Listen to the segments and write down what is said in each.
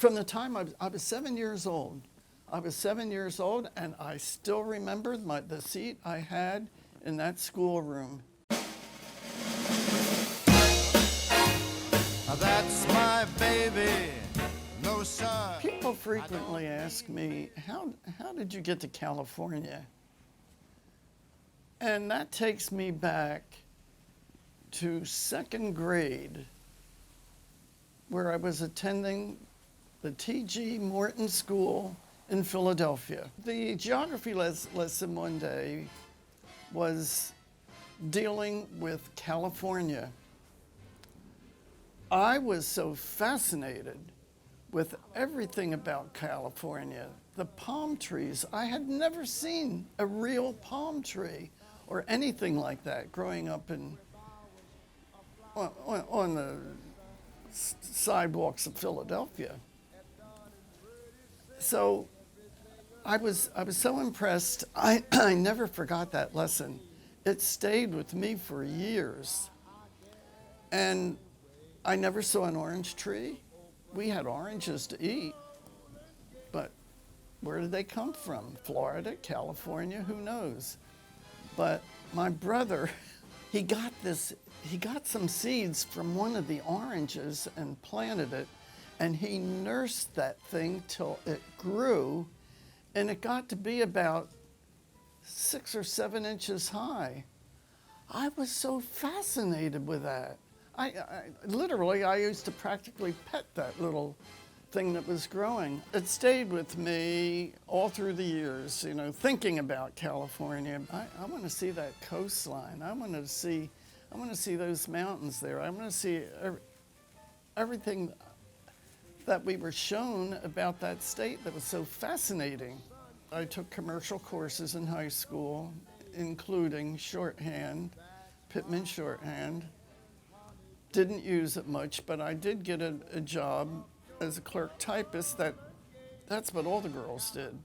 From the time I was 7 years old. I was 7 years old, and I still remember the seat I had in that schoolroom. That's my baby, no sir. People frequently ask me, how did you get to California? And that takes me back to second grade, where I was attending the T.G. Morton School in Philadelphia. The geography lesson one day was dealing with California. I was so fascinated with everything about California. The palm trees, I had never seen a real palm tree or anything like that growing up on the sidewalks of Philadelphia. So I was so impressed. I never forgot that lesson. It stayed with me for years. And I never saw an orange tree. We had oranges to eat, but where did they come from? Florida, California, who knows? But my brother, he got some seeds from one of the oranges and planted it, and he nursed that thing till it grew, and it got to be about 6 or 7 inches high. I was so fascinated with that. I literally used to practically pet that little thing that was growing. It stayed with me all through the years, thinking about California. I want to see that coastline. I want to see those mountains there. I want to see everything that we were shown about that state that was so fascinating. I took commercial courses in high school, including shorthand, Pittman shorthand. Didn't use it much, but I did get a job as a clerk typist. That's what all the girls did.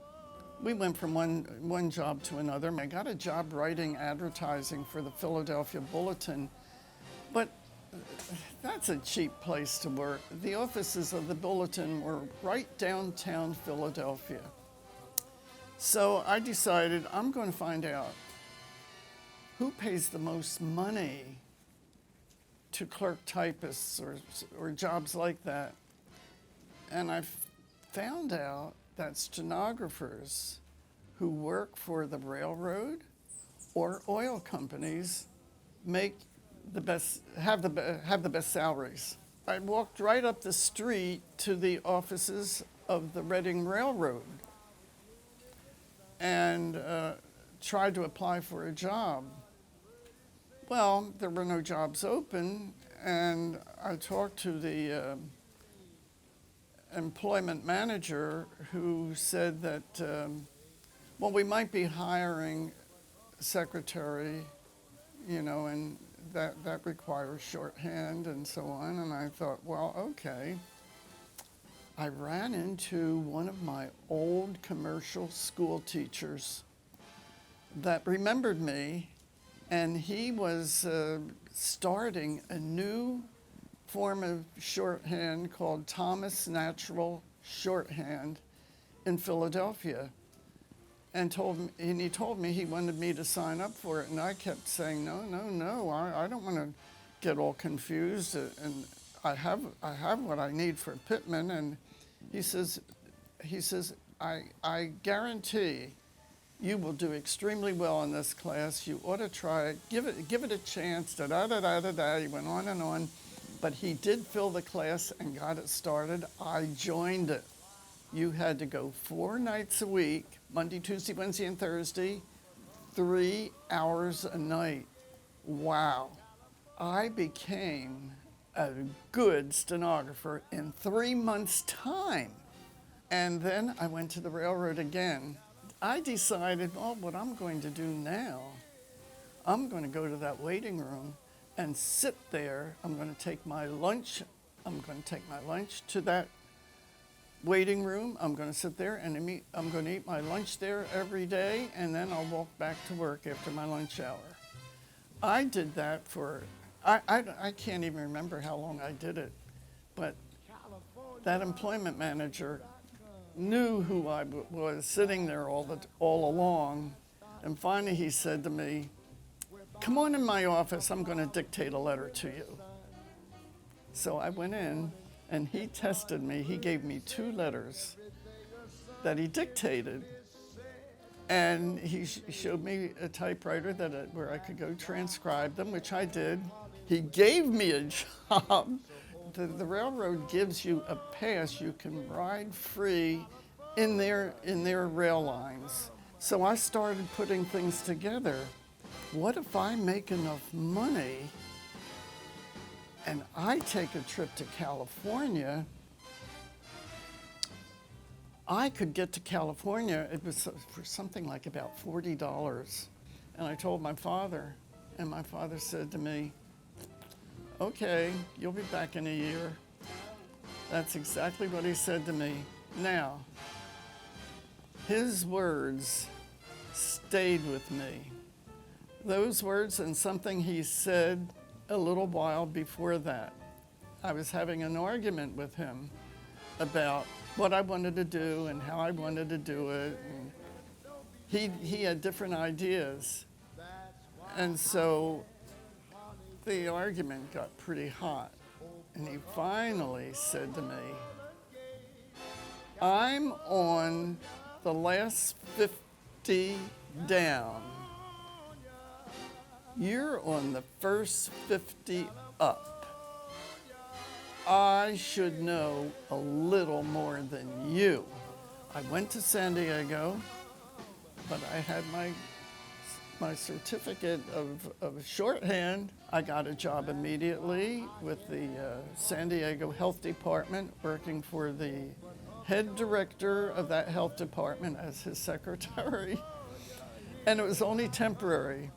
We went from one job to another. I got a job writing advertising for the Philadelphia Bulletin, but that's a cheap place to work. The offices of the Bulletin were right downtown Philadelphia. So I decided I'm going to find out who pays the most money to clerk typists or jobs like that. And I found out that stenographers who work for the railroad or oil companies have the best salaries. I walked right up the street to the offices of the Reading Railroad and tried to apply for a job. Well, there were no jobs open, and I talked to the employment manager, who said that, we might be hiring a secretary, and that requires shorthand and so on. And I thought, well, okay. I ran into one of my old commercial school teachers that remembered me, and he was starting a new form of shorthand called Thomas Natural Shorthand in Philadelphia, and he told me he wanted me to sign up for it, and I kept saying no, I don't want to get all confused, and I have what I need for Pittman. And he says I guarantee you will do extremely well in this class. You ought to try it. Give it a chance. He went on and on. But he did fill the class and got it started. I joined it. You had to go 4 nights a week, Monday, Tuesday, Wednesday, and Thursday, 3 hours a night. Wow. I became a good stenographer in 3 months' time. And then I went to the railroad again. I decided, what I'm going to do now, I'm going to go to that waiting room and sit there. I'm going to take my lunch to that waiting room. I'm going to sit there and I'm going to eat my lunch there every day, and then I'll walk back to work after my lunch hour. I did that for, I can't even remember how long I did it, but that employment manager knew who I was sitting there all along. And finally he said to me, "Come on in my office, I'm going to dictate a letter to you." So I went in and he tested me. He gave me 2 letters that he dictated. And he showed me a typewriter where I could go transcribe them, which I did. He gave me a job. The railroad gives you a pass. You can ride free in their rail lines. So I started putting things together. What if I make enough money and I take a trip to California? I could get to California, it was for something like about $40. And I told my father, and my father said to me, "Okay, you'll be back in a year." That's exactly what he said to me. Now, his words stayed with me. Those words and something he said a little while before that. I was having an argument with him about what I wanted to do and how I wanted to do it. And he had different ideas. And so the argument got pretty hot. And he finally said to me, "I'm on the last 50 down. You're on the first 50 up. I should know a little more than you." I went to San Diego, but I had my certificate of shorthand. I got a job immediately with the San Diego Health Department, working for the head director of that health department as his secretary. And it was only temporary.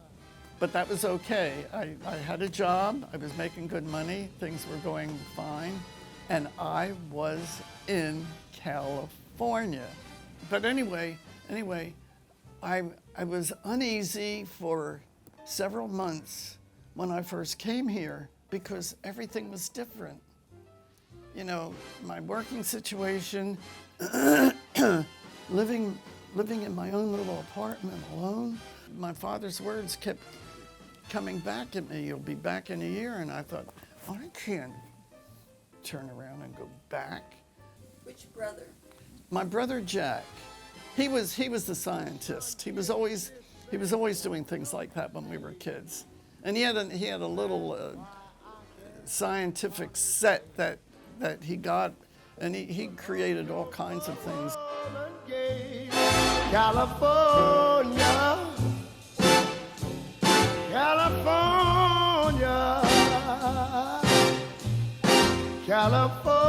But that was okay. I had a job, I was making good money, things were going fine, and I was in California. But anyway, I was uneasy for several months when I first came here because everything was different. You know, my working situation, living in my own little apartment alone. My father's words kept coming back at me. "You'll be back in a year." And I thought, "Oh, I can't turn around and go back." Which brother? My brother Jack, he was the scientist. He was always doing things like that when we were kids. And he had a little scientific set that he got, and he created all kinds of things. California, California, California.